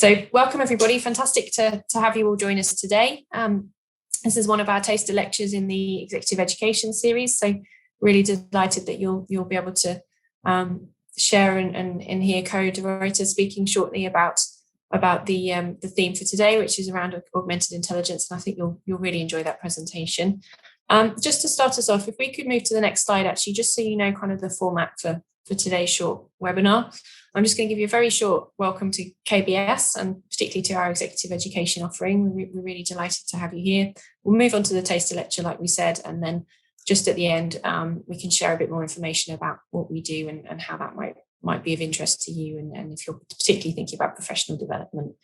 So welcome everybody, fantastic to have you all join us today. This is one of our taster lectures in the Executive Education series, so really delighted that you'll be able to share and hear Ko de Ruyter speaking shortly about the theme for today, which is around augmented intelligence, and I think you'll really enjoy that presentation. Just to start us off, if we could move to the next slide, actually, just so you know kind of the format for today's short webinar. I'm just going to give you a very short welcome to KBS and particularly to our executive education offering. We're really delighted to have you here. We'll move on to the taster lecture, like we said, and then just at the end, we can share a bit more information about what we do and how that might be of interest to you. And if you're particularly thinking about professional development,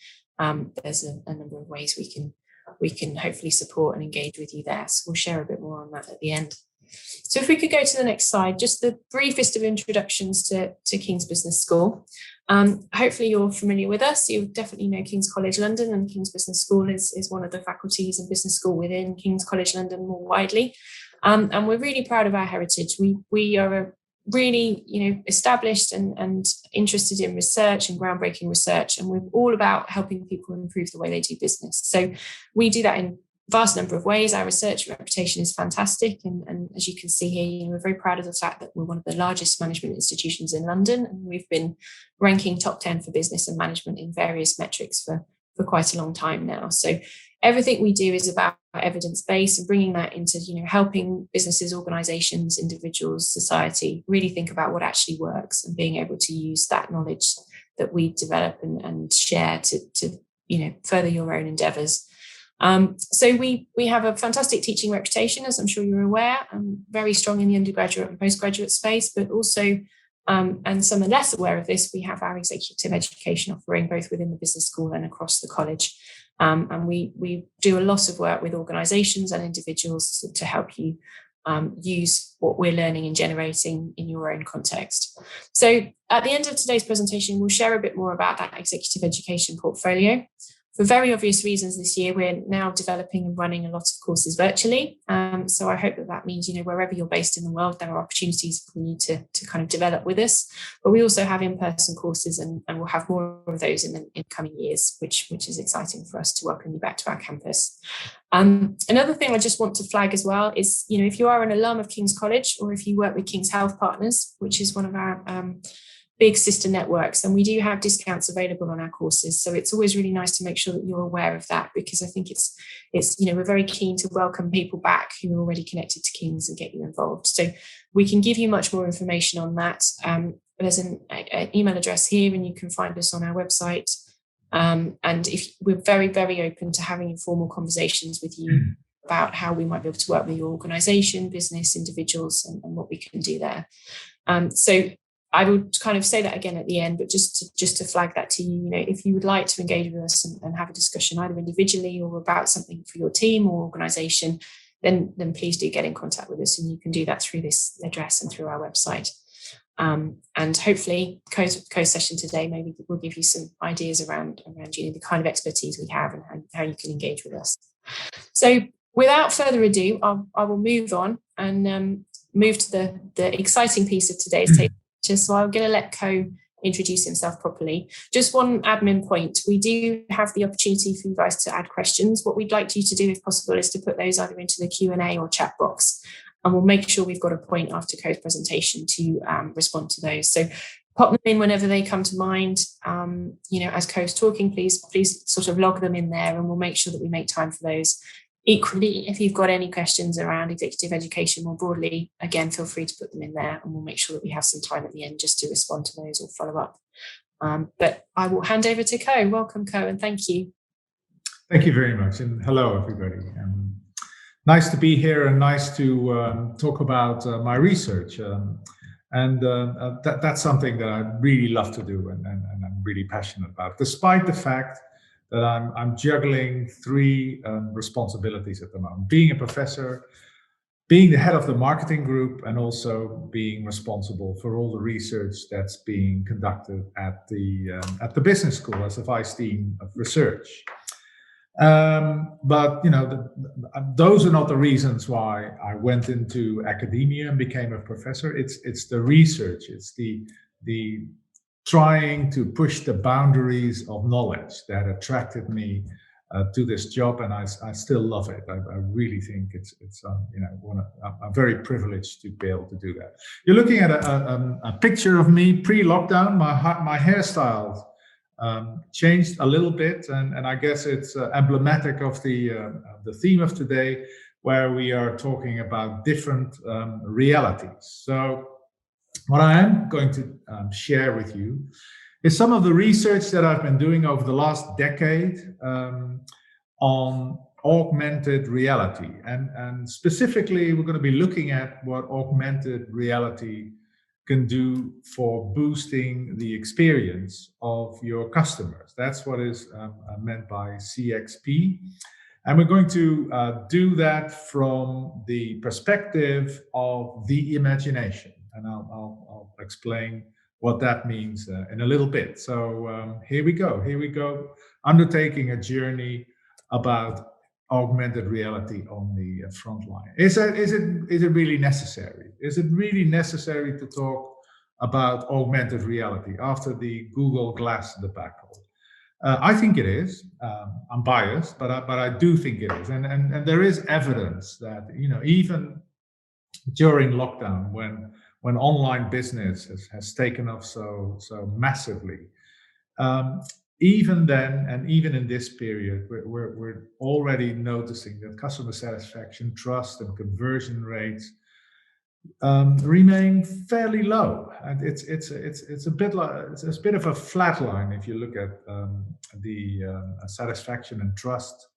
there's a number of ways we can hopefully support and engage with you there. So we'll share a bit more on that at the end. So if we could go to the next slide, just the briefest of introductions to King's Business School. Hopefully you're familiar with us. You definitely know King's College London, and King's Business School is one of the faculties and business school within King's College London more widely. And we're really proud of our heritage. We are really established and interested in research and groundbreaking research, and we're all about helping people improve the way they do business. So we do that in vast number of ways. Our research reputation is fantastic, and as you can see here, we're very proud of the fact that we're one of the largest management institutions in London, and we've been ranking top 10 for business and management in various metrics for quite a long time now. So everything we do is about evidence-based and bringing that into helping businesses, organizations, individuals, society really think about what actually works, and being able to use that knowledge that we develop and share to further your own endeavors. So we have a fantastic teaching reputation, as I'm sure you're aware, very strong in the undergraduate and postgraduate space, but also, and some are less aware of this, we have our executive education offering both within the business school and across the college. And we do a lot of work with organisations and individuals to help you use what we're learning and generating in your own context. So at the end of today's presentation, we'll share a bit more about that executive education portfolio. For very obvious reasons this year, we're now developing and running a lot of courses virtually. So I hope that means, wherever you're based in the world, there are opportunities for you to kind of develop with us. But we also have in-person courses, and we'll have more of those in coming years, which is exciting for us to welcome you back to our campus. Another thing I just want to flag as well is, if you are an alum of King's College, or if you work with King's Health Partners, which is one of our big sister networks, and we do have discounts available on our courses. So it's always really nice to make sure that you're aware of that, because I think it's we're very keen to welcome people back who are already connected to King's and get you involved. So we can give you much more information on that. There's an email address here, and you can find us on our website. And if we're very, very open to having informal conversations with you about how we might be able to work with your organisation, business, individuals, and what we can do there. So I would kind of say that again at the end, but just to flag that to you, if you would like to engage with us and have a discussion either individually or about something for your team or organisation, then please do get in contact with us, and you can do that through this address and through our website. And hopefully Ko's session today maybe will give you some ideas around the kind of expertise we have and how you can engage with us. So without further ado, I will move on and move to the exciting piece of today's tape. So I'm going to let Ko introduce himself properly. Just one admin point. We do have the opportunity for you guys to add questions. What we'd like you to do, if possible, is to put those either into the Q&A or chat box. And we'll make sure we've got a point after Ko's presentation to respond to those. So pop them in whenever they come to mind. As Ko's talking, please sort of log them in there, and we'll make sure that we make time for those. Equally, if you've got any questions around executive education more broadly, again, feel free to put them in there, and we'll make sure that we have some time at the end just to respond to those or follow up. But I will hand over to Ko. Welcome, Ko, and thank you. Thank you very much, and hello, everybody. Nice to be here, and nice to talk about my research. That's something that I really love to do, and I'm really passionate about, despite the fact that I'm juggling three responsibilities at the moment: being a professor, being the head of the marketing group, and also being responsible for all the research that's being conducted at the business school as a vice dean of research. But those are not the reasons why I went into academia and became a professor. It's the research. It's the trying to push the boundaries of knowledge that attracted me to this job, and I still love it. I really think it's I'm very privileged to be able to do that. You're looking at a picture of me pre-lockdown. My hairstyle changed a little bit, and I guess it's emblematic of the theme of today, where we are talking about different realities. So what I am going to share with you is some of the research that I've been doing over the last decade on augmented reality. And specifically, we're going to be looking at what augmented reality can do for boosting the experience of your customers. That's what is meant by CXP. And we're going to do that from the perspective of the imagination. And I'll explain what that means in a little bit. So here we go, undertaking a journey about augmented reality on the Frontline. Is it really necessary? Is it really necessary to talk about augmented reality after the Google Glass debacle? I think it is. I'm biased, but I do think it is. And there is evidence that, even during lockdown, when online business has taken off so massively, even then, and even in this period, we're already noticing that customer satisfaction, trust, and conversion rates remain fairly low, and it's a bit of a flat line if you look at the satisfaction and trust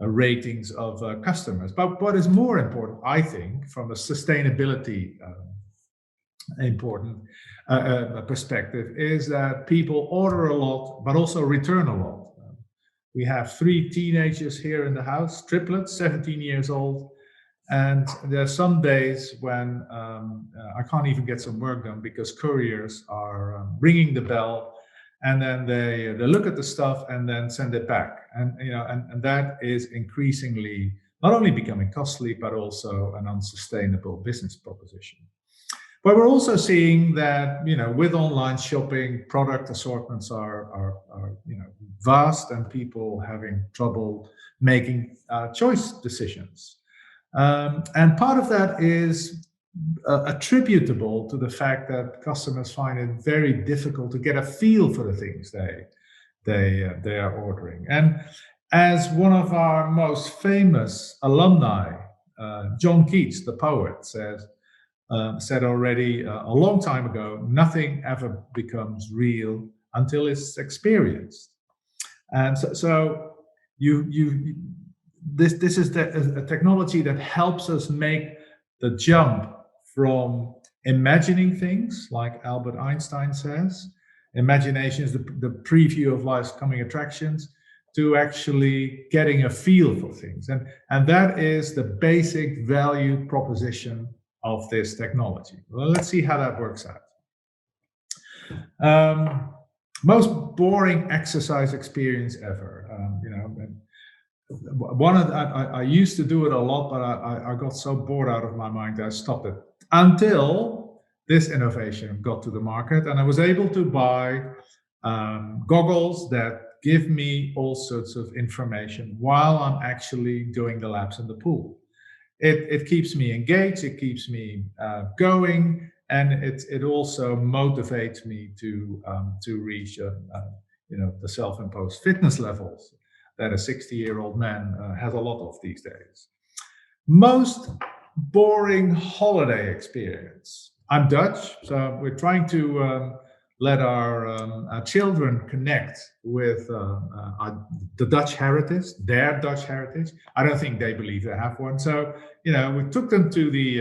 ratings of customers. But what is more important, I think, from a sustainability perspective, is that people order a lot, but also return a lot. We have 3 teenagers here in the house, triplets, 17 years old. And there are some days when I can't even get some work done because couriers are ringing the bell, and then they look at the stuff and then send it back. And that is increasingly not only becoming costly, but also an unsustainable business proposition. But we're also seeing that, with online shopping, product assortments are vast, and people having trouble making choice decisions. And part of that is attributable to the fact that customers find it very difficult to get a feel for the things they are ordering. And as one of our most famous alumni, John Keats, the poet, said already a long time ago, nothing ever becomes real until it's experienced. And so this is a technology that helps us make the jump from imagining things, like Albert Einstein says, imagination is the preview of life's coming attractions, to actually getting a feel for things. And that is the basic value proposition of this technology. Well, let's see how that works out. Most boring exercise experience ever. I used to do it a lot, but I got so bored out of my mind that I stopped it until this innovation got to the market, and I was able to buy goggles that give me all sorts of information while I'm actually doing the laps in the pool. It keeps me engaged, it keeps me going, and it also motivates me to reach the self-imposed fitness levels that a 60-year-old man has a lot of these days. Most boring holiday experience. I'm Dutch, so we're trying to let our children connect with the Dutch heritage, their Dutch heritage. I don't think they believe they have one. So, we took them to the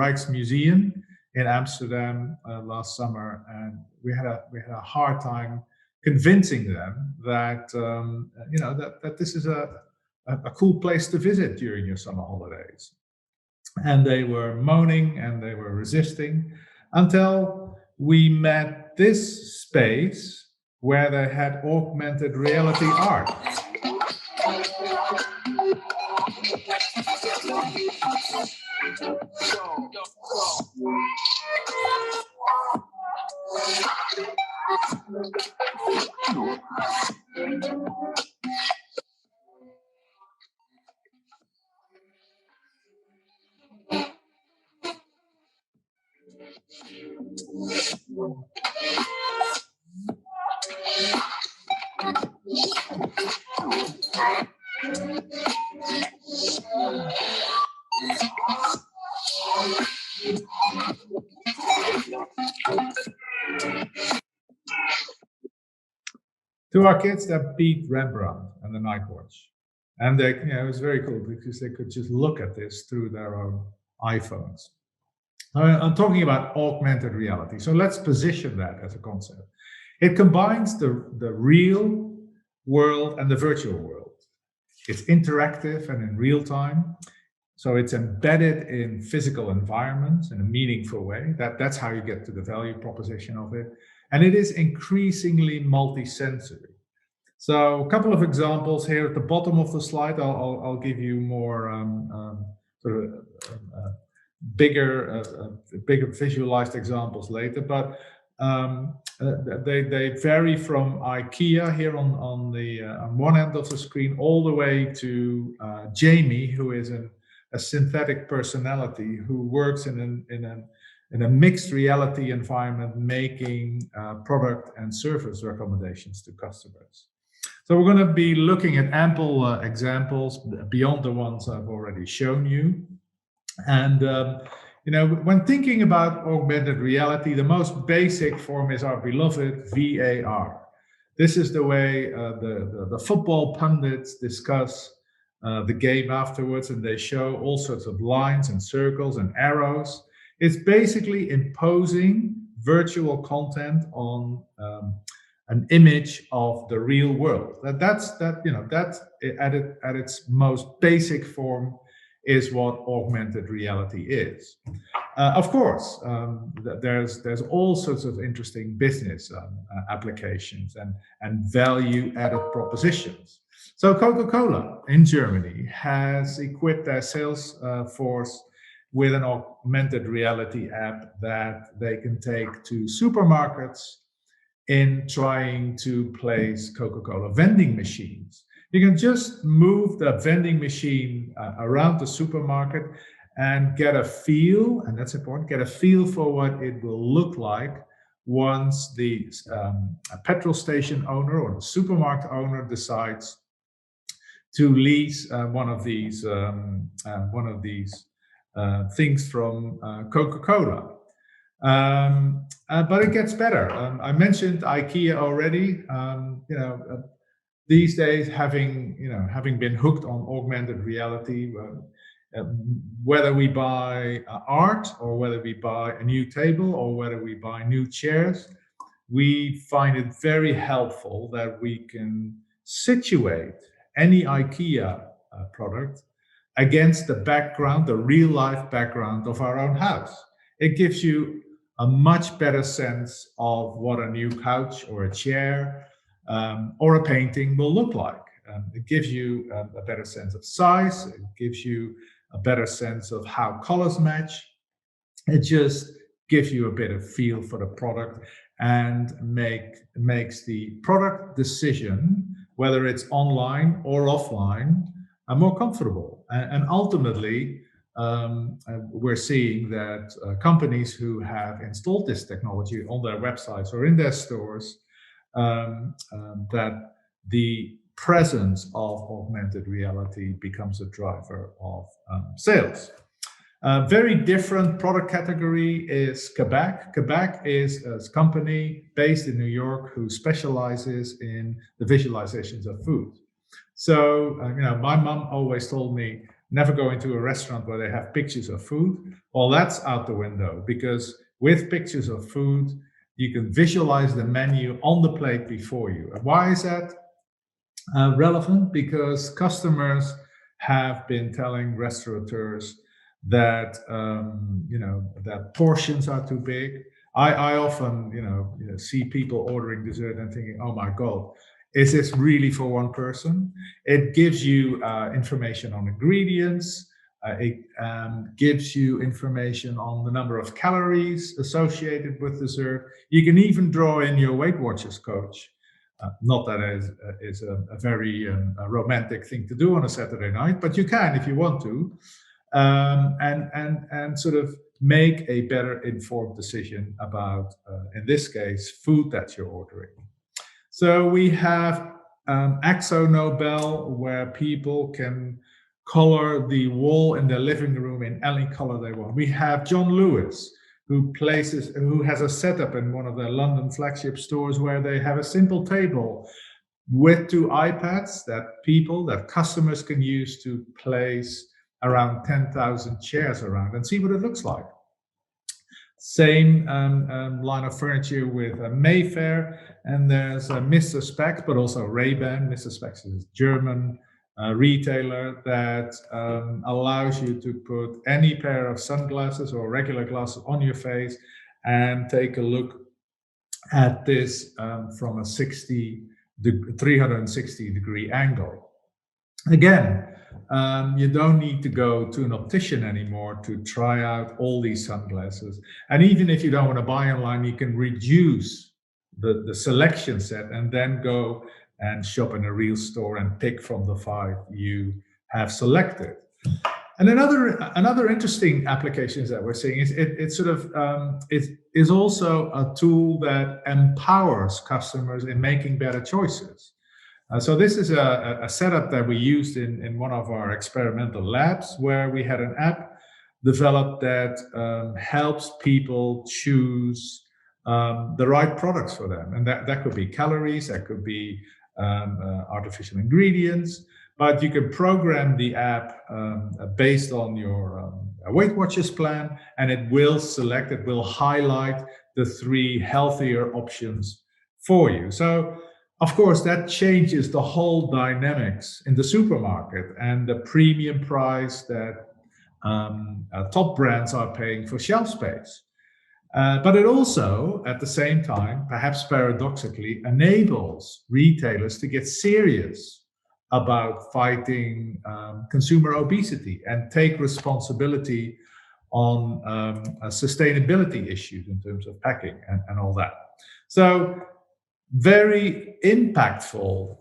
Rijksmuseum in Amsterdam last summer, and we had a hard time convincing them that that this is a cool place to visit during your summer holidays. And they were moaning and they were resisting until we met this space where they had augmented reality art. To our kids, that beat Rembrandt and the Night Watch. And they, it was very cool because they could just look at this through their own iPhones. I'm talking about augmented reality. So let's position that as a concept. It combines the real world and the virtual world. It's interactive and in real time. So it's embedded in physical environments in a meaningful way. That's how you get to the value proposition of it. And it is increasingly multi-sensory. So a couple of examples here at the bottom of the slide. I'll give you more sort of bigger visualized examples later, but they vary from IKEA here on the on one end of the screen all the way to Jamie, who is a synthetic personality who works in a mixed reality environment, making product and service recommendations to customers. So we're going to be looking at ample examples beyond the ones I've already shown you. And when thinking about augmented reality, the most basic form is our beloved VAR. This is the way the football pundits discuss the game afterwards, and they show all sorts of lines and circles and arrows. It's basically imposing virtual content on an image of the real world. That's at its most basic form is what augmented reality is. Of course, there's all sorts of interesting business applications and value-added propositions. So Coca-Cola in Germany has equipped their sales force with an augmented reality app that they can take to supermarkets in trying to place Coca-Cola vending machines. You can just move the vending machine around the supermarket and get a feel, and that's important, get a feel for what it will look like once the petrol station owner or the supermarket owner decides to lease one of these things from Coca-Cola. But it gets better. I mentioned IKEA already. These days, having been hooked on augmented reality, whether we buy art or whether we buy a new table or whether we buy new chairs, we find it very helpful that we can situate any IKEA product against the background, the real life background of our own house. It gives you a much better sense of what a new couch or a chair or a painting will look like. It gives you a better sense of size. It gives you a better sense of how colors match. It just gives you a better feel for the product and makes the product decision, whether it's online or offline, more comfortable. And ultimately, we're seeing that companies who have installed this technology on their websites or in their stores, that the presence of augmented reality becomes a driver of sales. Very different product category is Quebec. Quebec is a company based in New York who specializes in the visualizations of food. So, my mom always told me, never go into a restaurant where they have pictures of food. Well, that's out the window, because with pictures of food, you can visualize the menu on the plate before you. And why is that relevant? Because customers have been telling restaurateurs that that portions are too big. I often see people ordering dessert and thinking, oh my God, is this really for one person? It gives you information on ingredients. It gives you information on the number of calories associated with dessert. You can even draw in your Weight Watchers coach. Not that it is a very romantic thing to do on a Saturday night, but you can if you want to. And sort of make a better informed decision about, in this case, food that you're ordering. So we have Axo Nobel, where people can color the wall in their living room in any color they want. We have John Lewis, who has a setup in one of their London flagship stores where they have a simple table with two iPads that customers can use to place around 10,000 chairs around and see what it looks like. Same line of furniture with Mayfair, and there's Mr. Specs, but also Ray-Ban. Mr. Specs is a German retailer that allows you to put any pair of sunglasses or regular glasses on your face and take a look at this from a 360-degree angle. Again, you don't need to go to an optician anymore to try out all these sunglasses. And even if you don't want to buy online, you can reduce the selection set and then go and shop in a real store and pick from the 5 you have selected. And another interesting applications that we're seeing is it is also a tool that empowers customers in making better choices. So this is a setup that we used in one of our experimental labs, where we had an app developed that helps people choose the right products for them. And that could be calories, that could be artificial ingredients, but you can program the app based on your Weight Watchers plan, and it will highlight the 3 healthier options for you. So of course, that changes the whole dynamics in the supermarket and the premium price that top brands are paying for shelf space. But it also, at the same time, perhaps paradoxically, enables retailers to get serious about fighting consumer obesity and take responsibility on sustainability issues in terms of packing and all that. So very impactful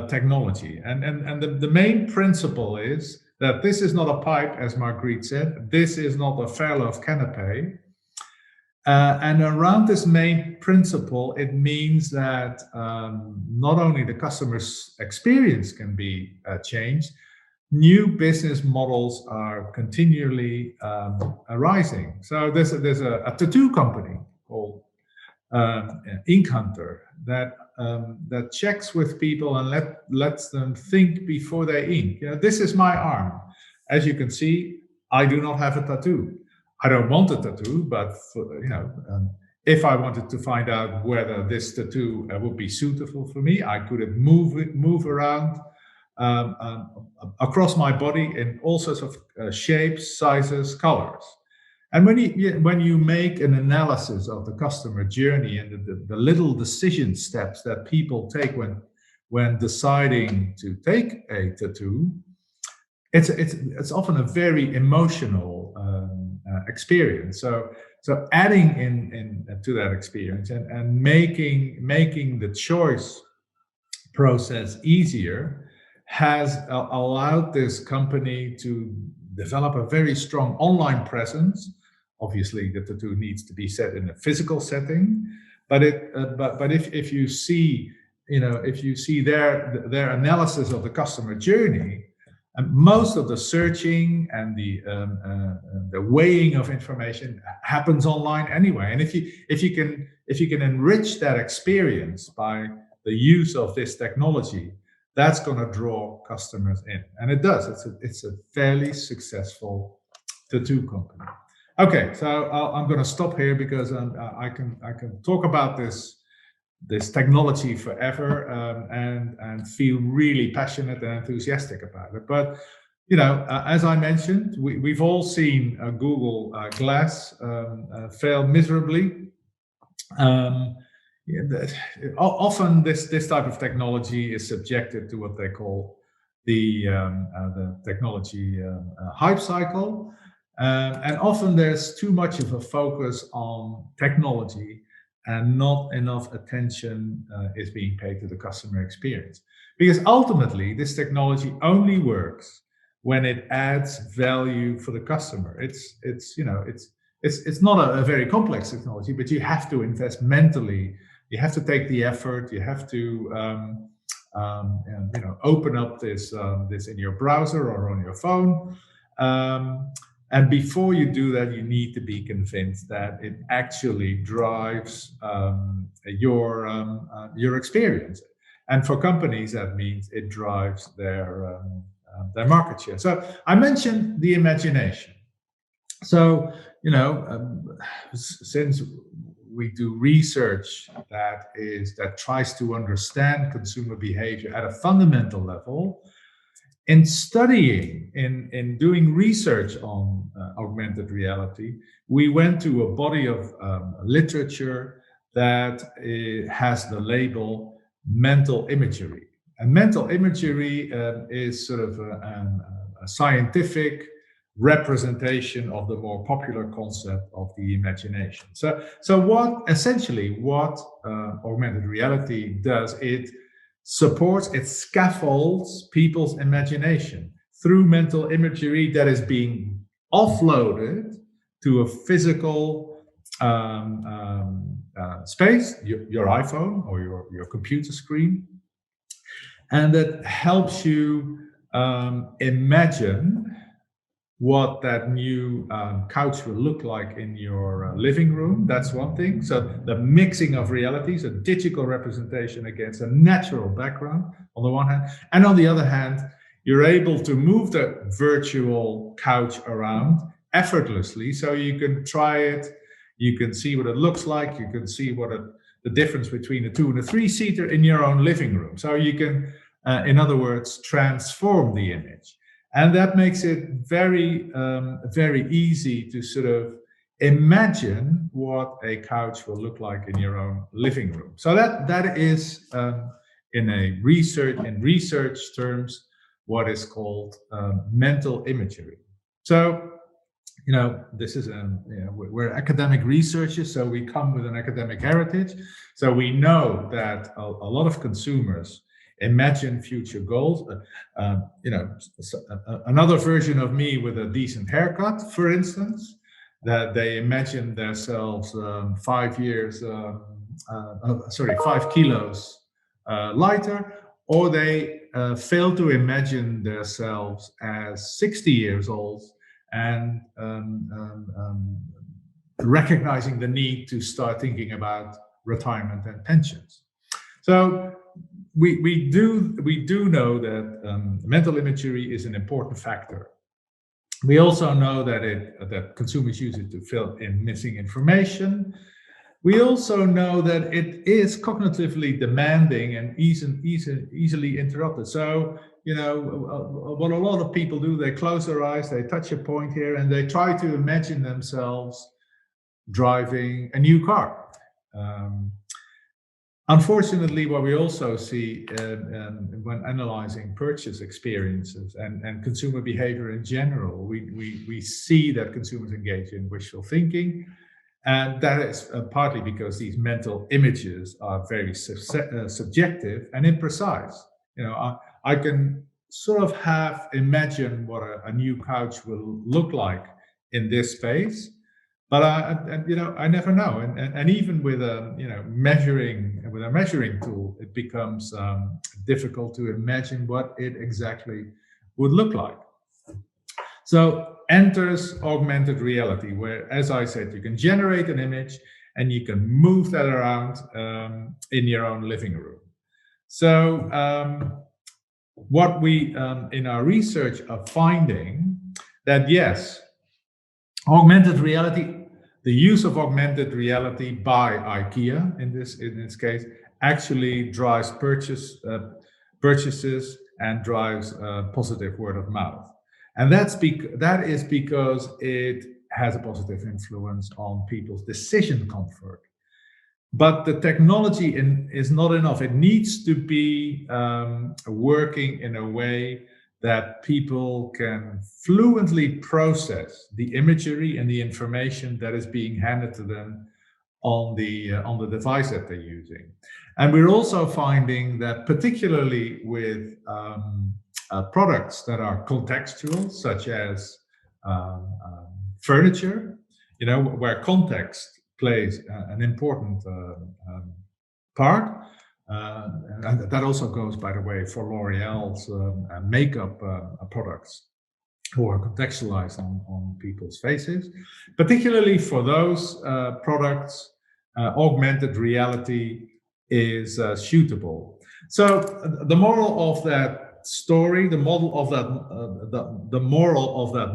technology. And the main principle is that this is not a pipe, as Marguerite said. This is not a Fairloaf canapé. And around this main principle, it means that not only the customer's experience can be changed, new business models are continually arising. So there's a tattoo company called Ink Hunter that checks with people and lets them think before they ink. This is my arm. As you can see, I do not have a tattoo. I don't want a tattoo, but if I wanted to find out whether this tattoo would be suitable for me, I could move around across my body in all sorts of shapes, sizes, colors. And when you make an analysis of the customer journey and the little decision steps that people take when deciding to take a tattoo, it's often a very emotional experience. So adding in to that experience and making the choice process easier has allowed this company to develop a very strong online presence. Obviously, the tattoo needs to be set in a physical setting, but if you see their analysis of the customer journey, and most of the searching and the weighing of information happens online anyway. And if you can enrich that experience by the use of this technology, that's going to draw customers in, and it does. It's a fairly successful tattoo company. Okay, so I'm going to stop here because I can talk about this technology forever and feel really passionate and enthusiastic about it. But as I mentioned, we've all seen Google Glass fail miserably. Often this type of technology is subjected to what they call the technology hype cycle. And often there's too much of a focus on technology and not enough attention is being paid to the customer experience. Because ultimately, this technology only works when it adds value for the customer. It's not a very complex technology, but you have to invest mentally. You have to take the effort. You have to open up this in your browser or on your phone. And before you do that, you need to be convinced that it actually drives your experience. And for companies, that means it drives their market share. So I mentioned the imagination. So, since we do research that tries to understand consumer behavior at a fundamental level, in studying, in doing research on augmented reality, we went to a body of literature that has the label mental imagery. And mental imagery is sort of a scientific representation of the more popular concept of the imagination. So what augmented reality does, it supports, it scaffolds people's imagination through mental imagery that is being offloaded to a physical space, your iPhone or your computer screen, and that helps you imagine what that new couch will look like in your living room. That's one thing. So the mixing of realities, a digital representation against a natural background on the one hand, and on the other hand, you're able to move the virtual couch around effortlessly. So you can try it, you can see what it looks like, you can see what the difference between a 2 and a 3-seater in your own living room. So you can, in other words, transform the image. And that makes it very, very easy to sort of imagine what a couch will look like in your own living room. So that is, in research terms, what is called mental imagery. So, this is we're academic researchers, so we come with an academic heritage. So we know that a lot of consumers imagine future goals. Another version of me with a decent haircut, for instance, that they imagine themselves 5 kilos lighter, or they fail to imagine themselves as 60 years old and recognizing the need to start thinking about retirement and pensions. So we do know that mental imagery is an important factor. We also know that consumers use it to fill in missing information. We also know that it is cognitively demanding and easily interrupted. So, what a lot of people do, they close their eyes, they touch a point here, and they try to imagine themselves driving a new car. Unfortunately, what we also see when analyzing purchase experiences and consumer behavior in general, we see that consumers engage in wishful thinking. And that is partly because these mental images are very subjective and imprecise. I can sort of imagine what a new couch will look like in this space, but I never know. And even with a measuring tool, it becomes difficult to imagine what it exactly would look like. So enters augmented reality, where, as I said, you can generate an image and you can move that around in your own living room. So what we in our research are finding that, yes, augmented reality, the use of augmented reality by IKEA in this case, actually drives purchases and drives positive word of mouth. And that is because it has a positive influence on people's decision comfort. But the technology is not enough. It needs to be working in a way that people can fluently process the imagery and the information that is being handed to them on the device that they're using. And we're also finding that, particularly with products that are contextual, such as furniture, where context plays an important part. And that also goes, by the way, for L'Oreal's makeup products, who are contextualized on people's faces. Particularly for those products, augmented reality is suitable. So the moral of that story, the moral of that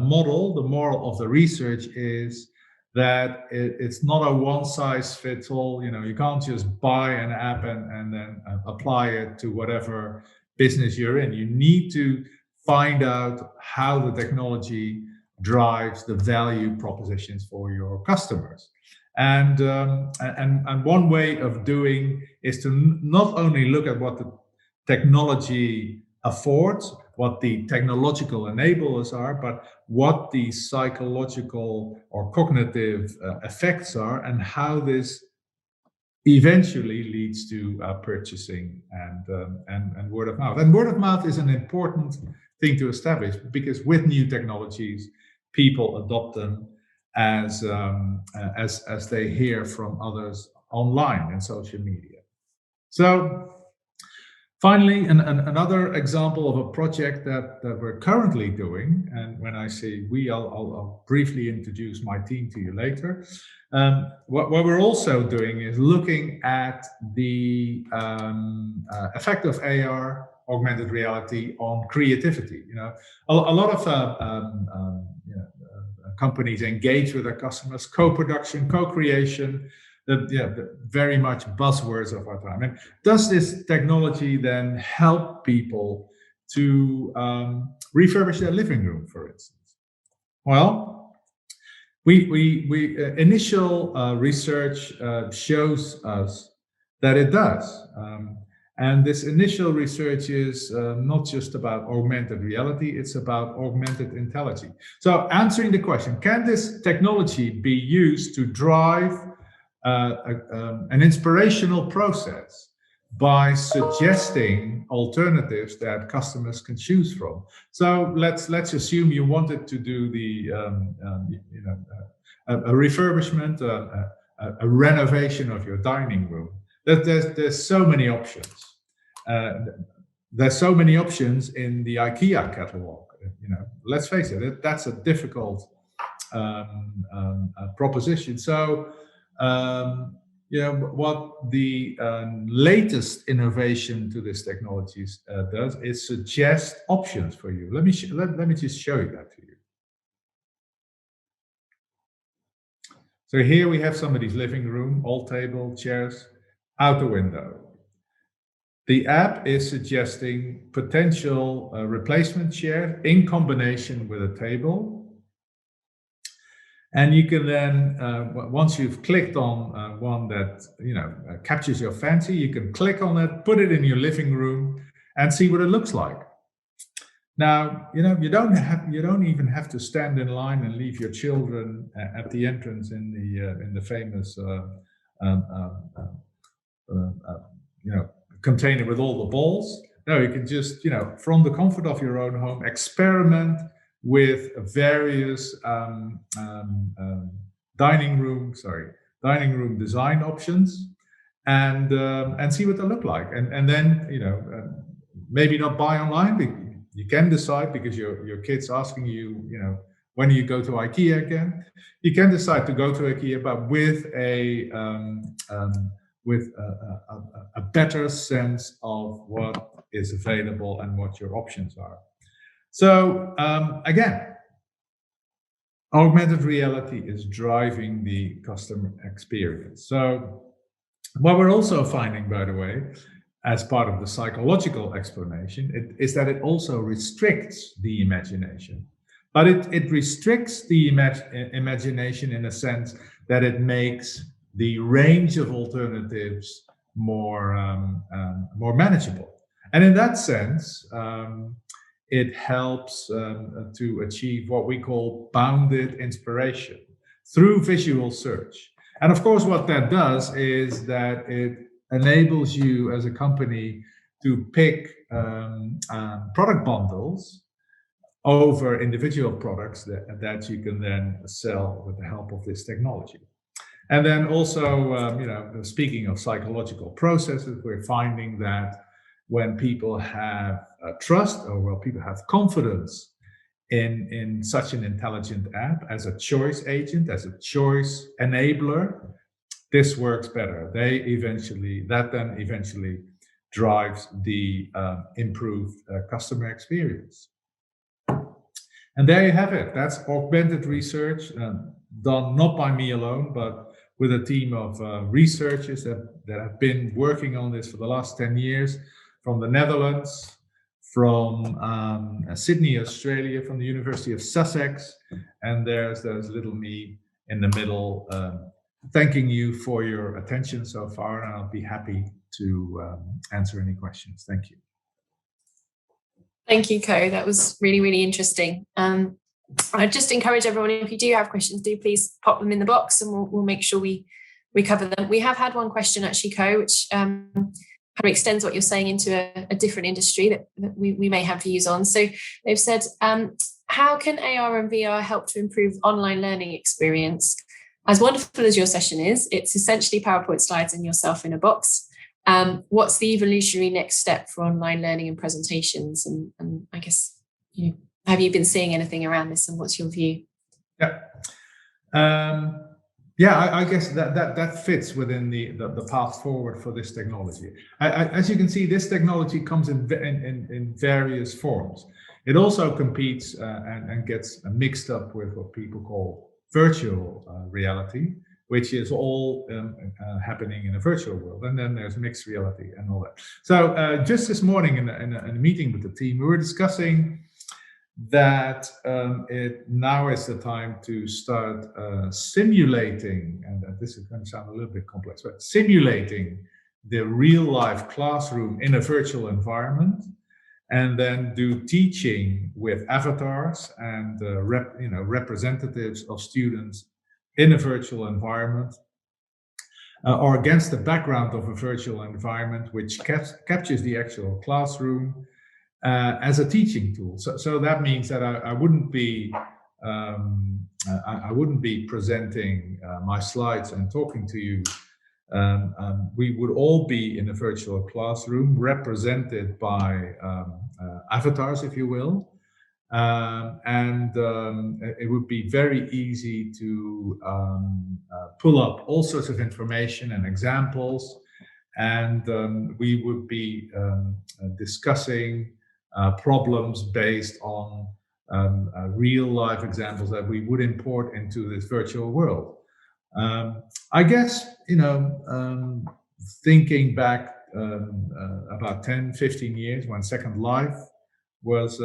moral of the research is that it's not a one-size-fits-all. You can't just buy an app and then apply it to whatever business you're in. You need to find out how the technology drives the value propositions for your customers. And one way of doing is to not only look at what the technology affords, what the technological enablers are, but what the psychological or cognitive effects are, and how this eventually leads to purchasing and word of mouth. And word of mouth is an important thing to establish, because with new technologies, people adopt them as they hear from others online and social media. So finally, another example of a project that we're currently doing, and when I say we, I'll briefly introduce my team to you later. What we're also doing is looking at the effect of AR, augmented reality, on creativity. A lot of companies engage with their customers, co-production, co-creation, very much buzzwords of our time. And does this technology then help people to refurbish their living room, for instance? Well, initial research shows us that it does. And this initial research is not just about augmented reality, it's about augmented intelligence. So answering the question, can this technology be used to drive an inspirational process by suggesting alternatives that customers can choose from? So let's assume you wanted to do the a refurbishment, a renovation of your dining room. There's so many options. There's so many options in the IKEA catalog. Let's face it, that's a difficult proposition. So what the latest innovation to this technology does is suggest options for you. Let me just show you that to you. So here we have somebody's living room, all table, chairs, out the window. The app is suggesting potential replacement chair in combination with a table. And you can then, once you've clicked on one that captures your fancy, you can click on it, put it in your living room, and see what it looks like. Now, you don't even have to stand in line and leave your children at the entrance in the famous container with all the balls. No, you can just from the comfort of your own home experiment with various dining room design options, and see what they look like, and then maybe not buy online. You can decide, because your kid's asking you, when you go to IKEA again, you can decide to go to IKEA, but with a better sense of what is available and what your options are. So again, augmented reality is driving the customer experience. So what we're also finding, by the way, as part of the psychological explanation, is that it also restricts the imagination. But it restricts the imagination in a sense that it makes the range of alternatives more manageable. And in that sense, it helps to achieve what we call bounded inspiration through visual search. And of course, what that does is that it enables you as a company to pick product bundles over individual products that you can then sell with the help of this technology. And then also, speaking of psychological processes, we're finding that when people have trust, or when people have confidence in such an intelligent app as a choice agent, as a choice enabler, this works better. That then eventually drives the improved customer experience. And there you have it. That's augmented research, done not by me alone, but with a team of researchers that have been working on this for the last 10 years from the Netherlands, from Sydney, Australia, from the University of Sussex. And there's little me in the middle, thanking you for your attention so far, and I'll be happy to answer any questions. Thank you. Thank you, Ko. That was really, really interesting. I just encourage everyone, if you do have questions, do please pop them in the box, and we'll make sure we cover them. We have had one question actually, Ko, which kind of extends what you're saying into a different industry that we may have views on. So they've said, how can AR and VR help to improve online learning experience? As wonderful as your session is, it's essentially PowerPoint slides and yourself in a box. What's the evolutionary next step for online learning and presentations? And I guess, have you been seeing anything around this, and what's your view? Yeah. I guess that fits within the path forward for this technology. As you can see, this technology comes in various forms. It also competes and gets mixed up with what people call virtual reality, which is all happening in a virtual world. And then there's mixed reality and all that. So just this morning in a meeting with the team, we were discussing that now is the time to start simulating, and this is going to sound a little bit complex, but simulating the real life classroom in a virtual environment, and then do teaching with avatars and representatives of students in a virtual environment, or against the background of a virtual environment which captures the actual classroom as a teaching tool. So that means that I wouldn't be presenting my slides and talking to you. We would all be in a virtual classroom represented by avatars, if you will. And it would be very easy to pull up all sorts of information and examples, and we would be discussing problems based on real life examples that we would import into this virtual world. I guess, thinking back about 10, 15 years when Second Life was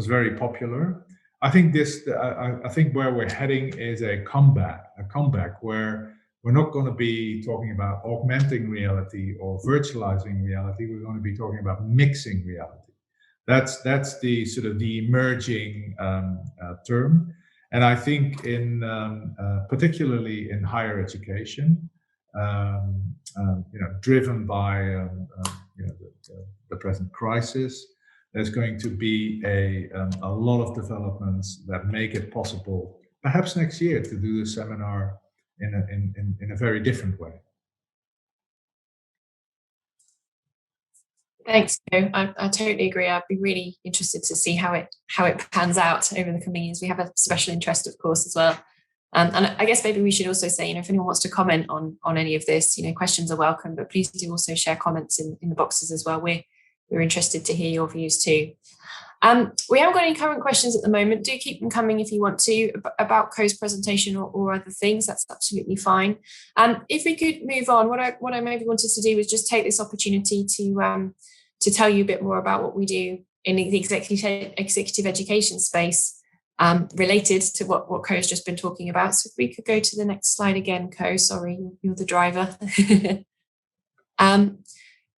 very popular. I think I think where we're heading is a comeback where we're not going to be talking about augmenting reality or virtualizing reality. We're going to be talking about mixing reality. That's the sort of the emerging term, and I think in particularly in higher education, driven by the present crisis, there's going to be a lot of developments that make it possible, perhaps next year, to do the seminar in a very different way. Thanks, Ko. I totally agree. I'd be really interested to see how it pans out over the coming years. We have a special interest, of course, as well. And I guess maybe we should also say, if anyone wants to comment on any of this, questions are welcome, but please do also share comments in the boxes as well. We're interested to hear your views too. We haven't got any current questions at the moment. Do keep them coming if you want to, about Ko's presentation or other things. That's absolutely fine. If we could move on, what I maybe wanted to do was just take this opportunity to tell you a bit more about what we do in the executive education space, related to what Ko has just been talking about. So if we could go to the next slide again, Ko. Sorry, you're the driver.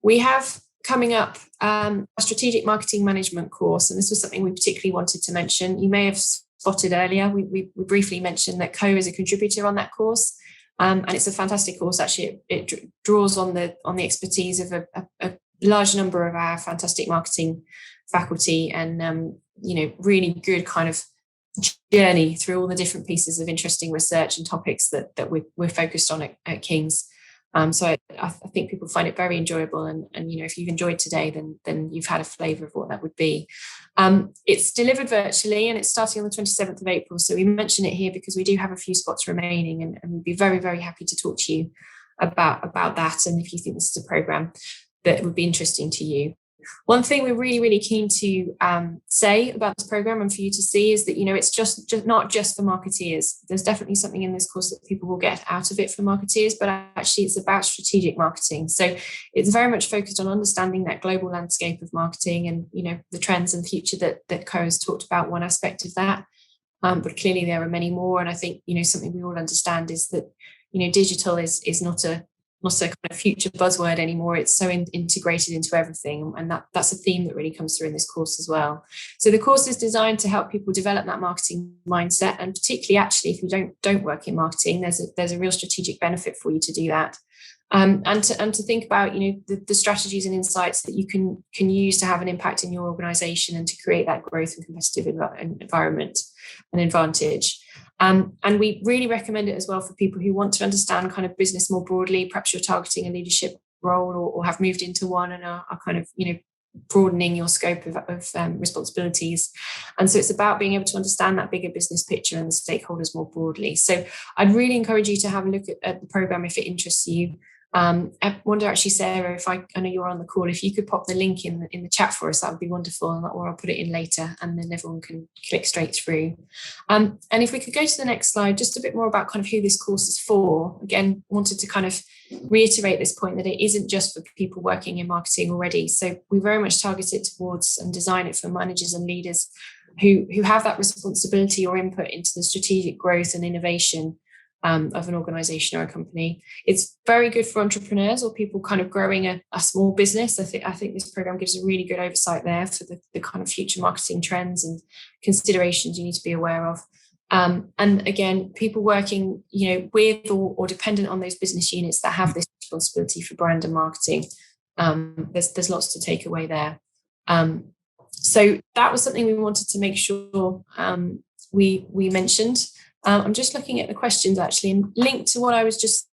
We have coming up a strategic marketing management course, and this was something we particularly wanted to mention. You may have spotted earlier, we briefly mentioned that Ko is a contributor on that course, and it's a fantastic course. Actually, it draws on the expertise of a large number of our fantastic marketing faculty, and really good kind of journey through all the different pieces of interesting research and topics that we're focused on at King's. So I think people find it very enjoyable, and if you've enjoyed today, then you've had a flavour of what that would be. It's delivered virtually, and it's starting on the 27th of April. So we mention it here because we do have a few spots remaining, and we'd be very, very happy to talk to you about that, and if you think this is a programme that would be interesting to you. One thing we're really, really keen to say about this programme and for you to see is that, it's just not just for marketeers. There's definitely something in this course that people will get out of it for marketeers, but actually it's about strategic marketing. So it's very much focused on understanding that global landscape of marketing and, the trends and future that Ko has talked about, one aspect of that. But clearly there are many more. And I think, something we all understand is that, digital is not a kind of future buzzword anymore. It's so integrated into everything, and that's a theme that really comes through in this course as well. So the course is designed to help people develop that marketing mindset, and particularly actually if you don't work in marketing, there's a real strategic benefit for you to do that. And to think about the strategies and insights that you can use to have an impact in your organization and to create that growth and competitive environment and advantage. And we really recommend it as well for people who want to understand kind of business more broadly. Perhaps you're targeting a leadership role or have moved into one and are kind of broadening your scope of responsibilities. And so it's about being able to understand that bigger business picture and the stakeholders more broadly. So I'd really encourage you to have a look at the programme if it interests you. I wonder actually, Sarah, if I know you're on the call, if you could pop the link in the chat for us, that would be wonderful, or I'll put it in later and then everyone can click straight through. And if we could go to the next slide, just a bit more about kind of who this course is for. Again, wanted to kind of reiterate this point that it isn't just for people working in marketing already. So we very much target it towards and design it for managers and leaders who have that responsibility or input into the strategic growth and innovation of an organization or a company. It's very good for entrepreneurs or people kind of growing a small business. I think this program gives a really good oversight there for the kind of future marketing trends and considerations you need to be aware of. And again, people working, with or dependent on those business units that have this responsibility for brand and marketing. There's lots to take away there. So that was something we wanted to make sure we mentioned. I'm just looking at the questions actually, and linked to what I was just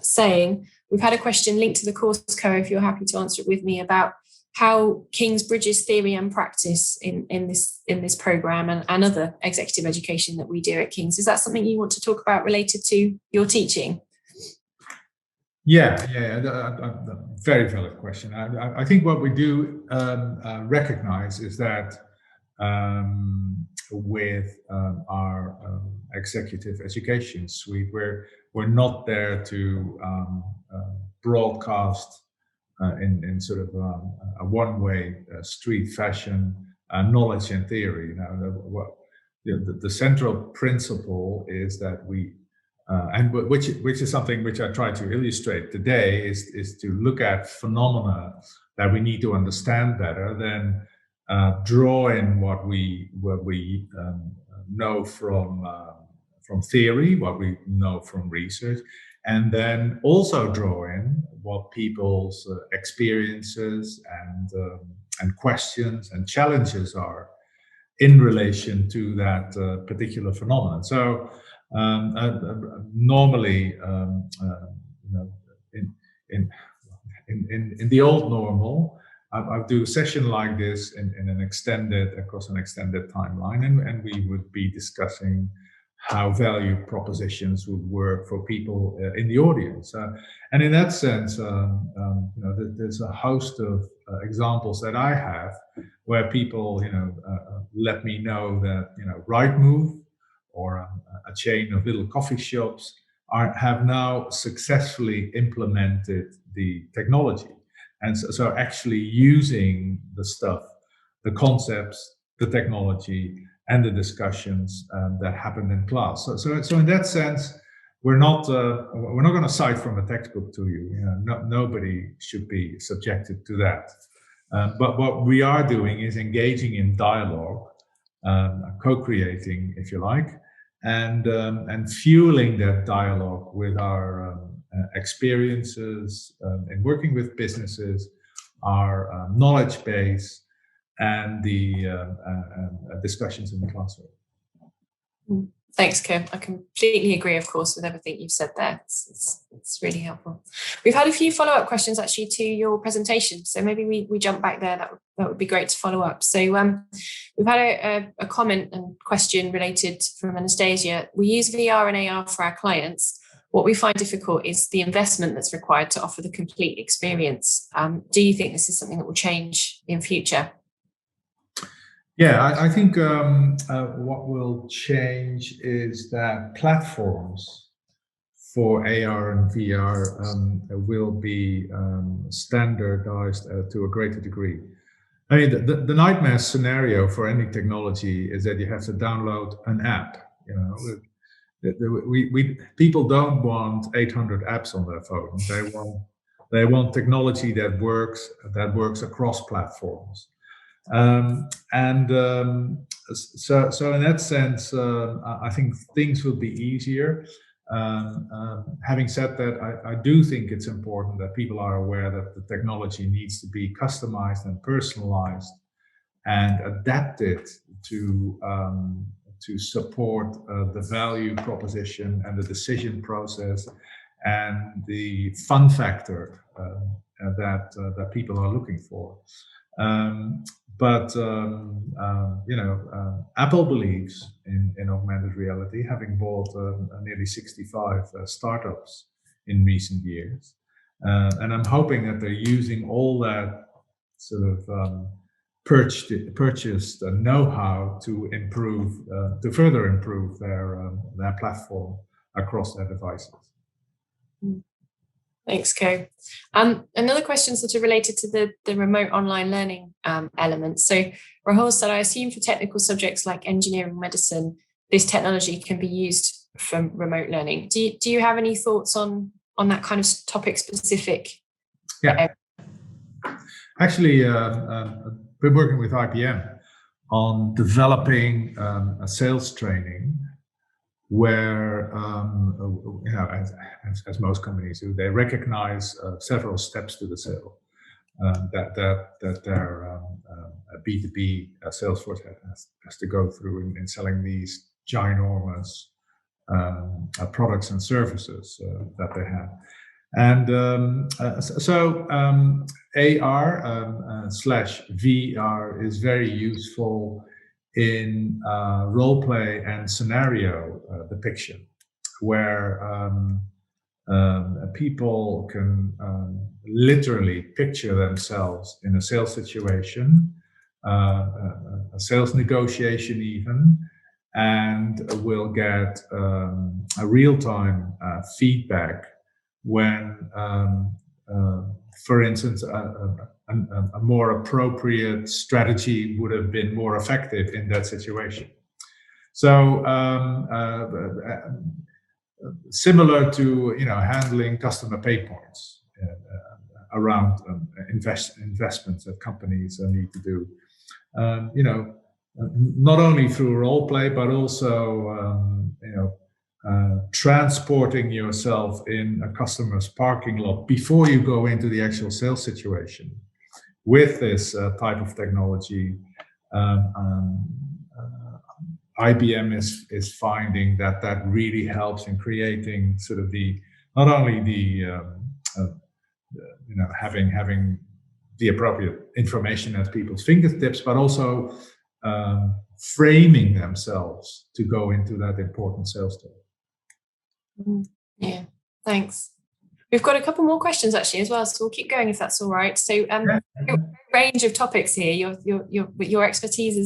saying. We've had a question linked to the course, Ko, if you're happy to answer it with me, about how King's bridges theory and practice in this program and other executive education that we do at King's. Is that something you want to talk about related to your teaching? Yeah, very valid question. I think what we do recognize is that with our executive education suite, we're not there to broadcast in sort of a one-way street fashion knowledge and theory. The central principle is that we and which is something which I try to illustrate today is to look at phenomena that we need to understand better than draw in what we know from theory, what we know from research, and then also draw in what people's experiences and questions and challenges are in relation to that particular phenomenon. So normally, in the old normal, I do a session like this across an extended timeline, and we would be discussing how value propositions would work for people in the audience. And in that sense, there's a host of examples that I have where people, let me know that, Rightmove or a chain of little coffee shops have now successfully implemented the technology. And so actually using the stuff, the concepts, the technology, and the discussions that happened in class. So in that sense, we're not going to cite from a textbook to you. Nobody should be subjected to that. But what we are doing is engaging in dialogue, co-creating, if you like, and fueling that dialogue with our experiences in working with businesses, our knowledge base, and the discussions in the classroom. Thanks, Ko. I completely agree, of course, with everything you've said there. It's really helpful. We've had a few follow-up questions actually to your presentation, so maybe we jump back there. That would be great to follow up. So we've had a comment and question related from Anastasia. We use VR and AR for our clients. What we find difficult is the investment that's required to offer the complete experience. Do you think this is something that will change in future? Yeah, I think what will change is that platforms for AR and VR will be standardized to a greater degree. I mean, the nightmare scenario for any technology is that you have to download an app. You know, people don't want 800 apps on their phone. They want technology that works across platforms. So in that sense, I think things will be easier. Having said that, I do think it's important that people are aware that the technology needs to be customized and personalized and adapted to support the value proposition and the decision process and the fun factor that people are looking for. Apple believes in augmented reality, having bought nearly 65 startups in recent years. And I'm hoping that they're using all that sort of purchased know-how to further improve their platform across their devices. Thanks, Ko. Another question sort of related to the remote online learning element. So Rahul said, I assume for technical subjects like engineering, medicine, this technology can be used for remote learning. Do you have any thoughts on that kind of topic specific? Yeah. Actually, we're working with IBM on developing a sales training where, as most companies do, they recognize several steps to the sale that their B2B sales force has to go through in selling these ginormous products and services that they have. And so AR / VR is very useful in role play and scenario depiction, where people can literally picture themselves in a sales situation, a sales negotiation even, and will get a real-time feedback when, for instance, a more appropriate strategy would have been more effective in that situation. So similar to handling customer pain points around investments that companies need to do, not only through role play but also transporting yourself in a customer's parking lot before you go into the actual sales situation. With this type of technology, IBM is finding that really helps in creating sort of not only having the appropriate information at people's fingertips, but also framing themselves to go into that important sales talk. Yeah, thanks. We've got a couple more questions actually as well, so we'll keep going if that's all right. So, your range of topics here, your expertise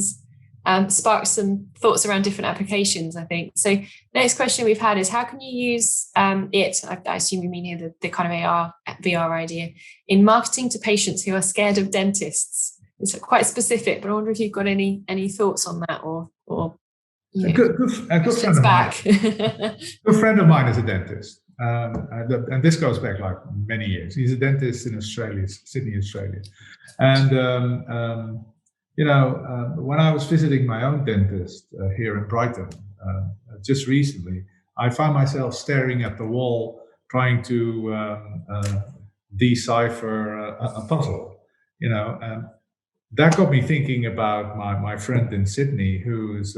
has sparked some thoughts around different applications, I think. So, next question we've had is, how can you use it? I assume you mean here the kind of AR VR idea in marketing to patients who are scared of dentists. It's quite specific, but I wonder if you've got any thoughts on that or. A good friend of mine. Good friend of mine is a dentist, and this goes back like many years. He's a dentist in Australia, Sydney, Australia, and when I was visiting my own dentist here in Brighton just recently, I found myself staring at the wall, trying to decipher a puzzle, that got me thinking about my friend in Sydney who's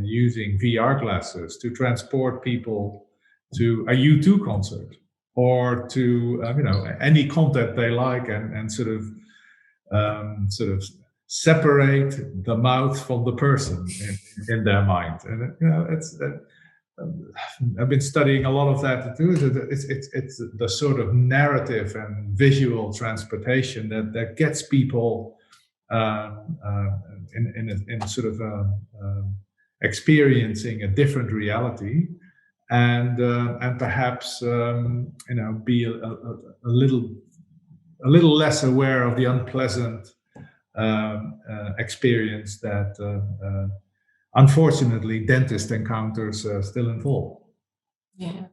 using VR glasses to transport people to a U2 concert or to any content they like, and sort of separate the mouth from the person in their mind. And it's I've been studying a lot of that too. It's the sort of narrative and visual transportation that gets people in sort of experiencing a different reality, and perhaps be a little less aware of the unpleasant experience that unfortunately dentist encounters still involve. Yeah.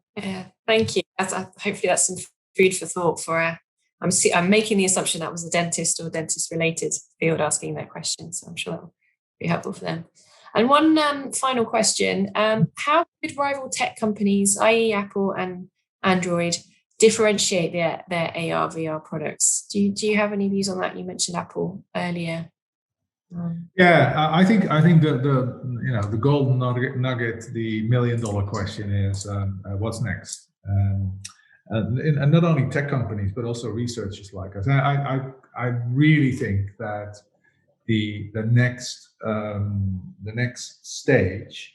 Thank you. Hopefully that's some food for thought for. I'm making the assumption that was a dentist or dentist-related field asking that question, so I'm sure that will be helpful for them. And one final question: how could rival tech companies, i.e., Apple and Android, differentiate their AR VR products? Do you have any views on that? You mentioned Apple earlier. Yeah, I think the golden nugget, the $1 million question is what's next, and not only tech companies but also researchers like us. I really think that the next stage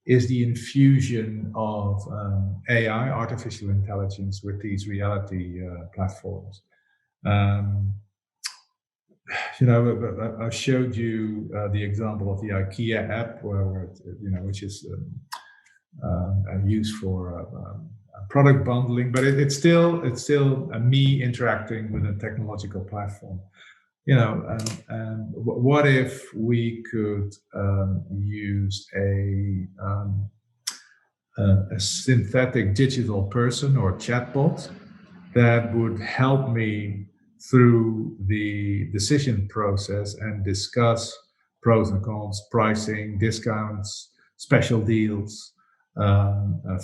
is the infusion of AI, artificial intelligence, with these reality platforms. I showed you the example of the IKEA app, which is used for product bundling, but it's still me interacting with a technological platform. And what if we could use a synthetic digital person or chatbot that would help me through the decision process and discuss pros and cons, pricing, discounts, special deals,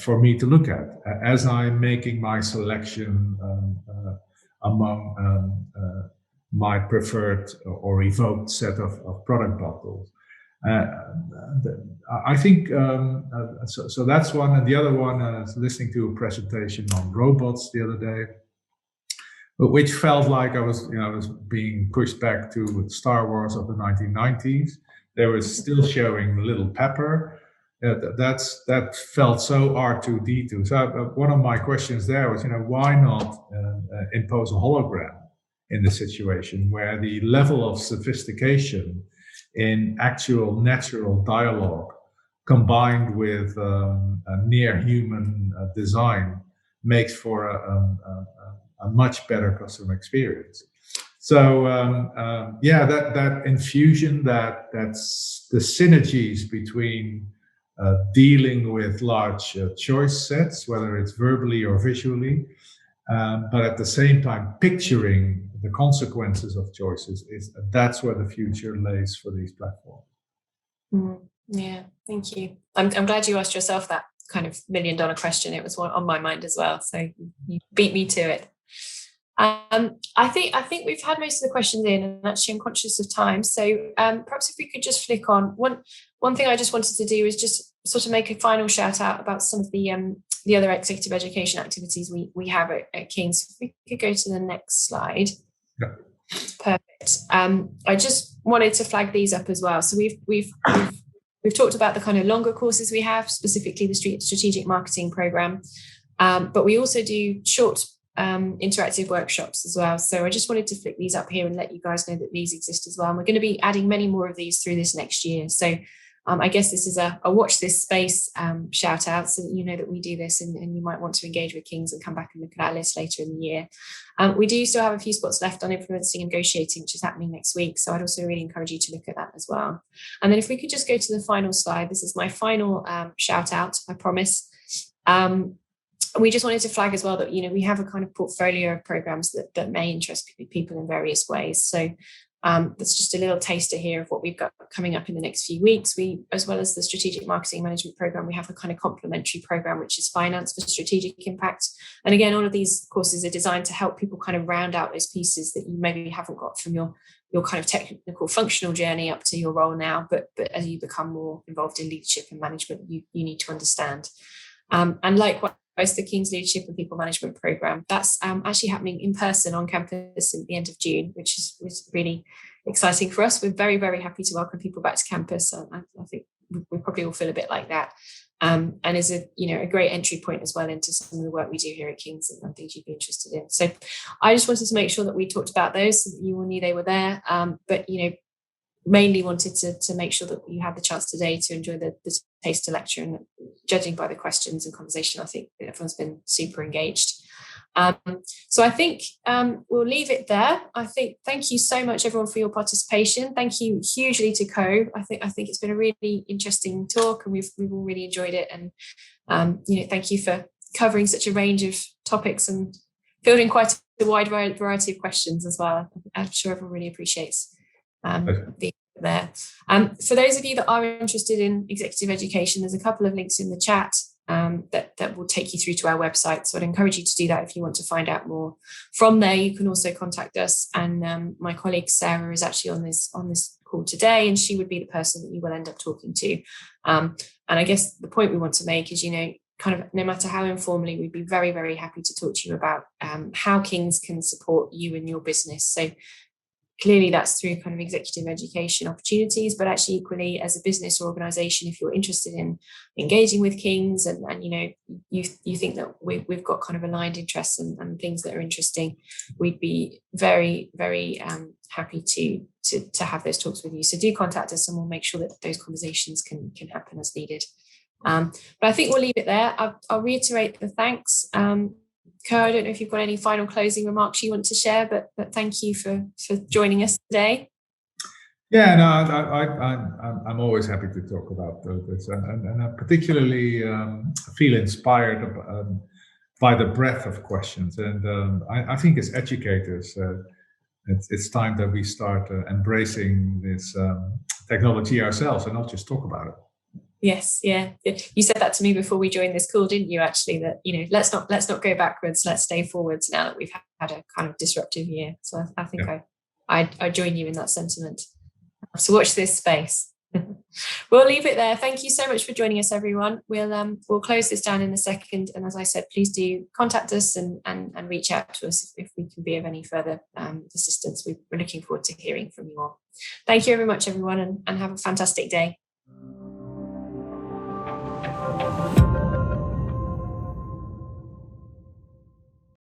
for me to look at as I'm making my selection among my preferred or evoked set of product bundles. I think so. That's one, and the other one is listening to a presentation on robots the other day, which felt like I was being pushed back to Star Wars of the 1990s. They were still showing Little Pepper. That felt so R2D2. So one of my questions there was, why not impose a hologram in the situation where the level of sophistication in actual natural dialogue combined with a near human design makes for a much better customer experience. So that infusion, that's the synergies between dealing with large choice sets, whether it's verbally or visually, but at the same time picturing the consequences of choices, that's where the future lays for these platforms. Yeah, thank you. I'm glad you asked yourself that kind of $1 million question. It was one on my mind as well, so you beat me to it. I think we've had most of the questions in, and actually I'm conscious of time. So perhaps if we could just flick on one thing I just wanted to do is just sort of make a final shout out about some of the other executive education activities we have at King's. If we could go to the next slide. Yeah. Perfect. I just wanted to flag these up as well. So we've talked about the kind of longer courses we have, specifically the strategic marketing program, but we also do short interactive workshops as well. So I just wanted to flick these up here and let you guys know that these exist as well. And we're going to be adding many more of these through this next year. So I guess this is a watch this space shout out, so that you know that we do this, and you might want to engage with King's and come back and look at our list later in the year. We do still have a few spots left on influencing and negotiating, which is happening next week. So I'd also really encourage you to look at that as well. And then if we could just go to the final slide, this is my final shout out, I promise. We just wanted to flag as well that, we have a kind of portfolio of programs that may interest people in various ways. So That's just a little taster here of what we've got coming up in the next few weeks. We, as well as the strategic marketing management program, we have a kind of complementary program, which is finance for strategic impact. And again, all of these courses are designed to help people kind of round out those pieces that you maybe haven't got from your kind of technical functional journey up to your role now. But as you become more involved in leadership and management, you need to understand. And likewise, the King's Leadership and People Management Programme. That's actually happening in person on campus at the end of June, which was really exciting for us. We're very, very happy to welcome people back to campus. I think we probably all feel a bit like that. And is a great entry point as well into some of the work we do here at King's and things you'd be interested in. So I just wanted to make sure that we talked about those so that you all knew they were there. But mainly wanted to make sure that you had the chance today to enjoy the taster lecture, and judging by the questions and conversation, I think everyone's been super engaged. So I think we'll leave it there. I think thank you so much everyone for your participation. Thank you hugely to Ko. I think it's been a really interesting talk, and we've all really enjoyed it. And thank you for covering such a range of topics and fielding quite a wide variety of questions as well. I'm sure everyone really appreciates being there. For those of you that are interested in executive education, there's a couple of links in the chat that will take you through to our website. So I'd encourage you to do that if you want to find out more. From there, you can also contact us. And my colleague Sarah is actually on this call today, and she would be the person that you will end up talking to. And I guess the point we want to make is, kind of no matter how informally, we'd be very, very happy to talk to you about how King's can support you in your business. So clearly that's through kind of executive education opportunities, but actually equally as a business or organisation, if you're interested in engaging with King's and you think that we've got kind of aligned interests and things that are interesting, we'd be very, very happy to have those talks with you. So do contact us and we'll make sure that those conversations can happen as needed. But I think we'll leave it there. I'll reiterate the thanks. Ko, I don't know if you've got any final closing remarks you want to share, but thank you for joining us today. Yeah, no, I'm always happy to talk about this, and I particularly feel inspired by the breadth of questions. And I think as educators, it's time that we start embracing this technology ourselves and not just talk about it. Yes, yeah. You said that to me before we joined this call, didn't you? Actually, that let's not go backwards. Let's stay forwards now that we've had a kind of disruptive year. So I think I join you in that sentiment. So watch this space. We'll leave it there. Thank you so much for joining us, everyone. We'll close this down in a second. And as I said, please do contact us and reach out to us if we can be of any further assistance. We're looking forward to hearing from you all. Thank you very much, everyone, and have a fantastic day.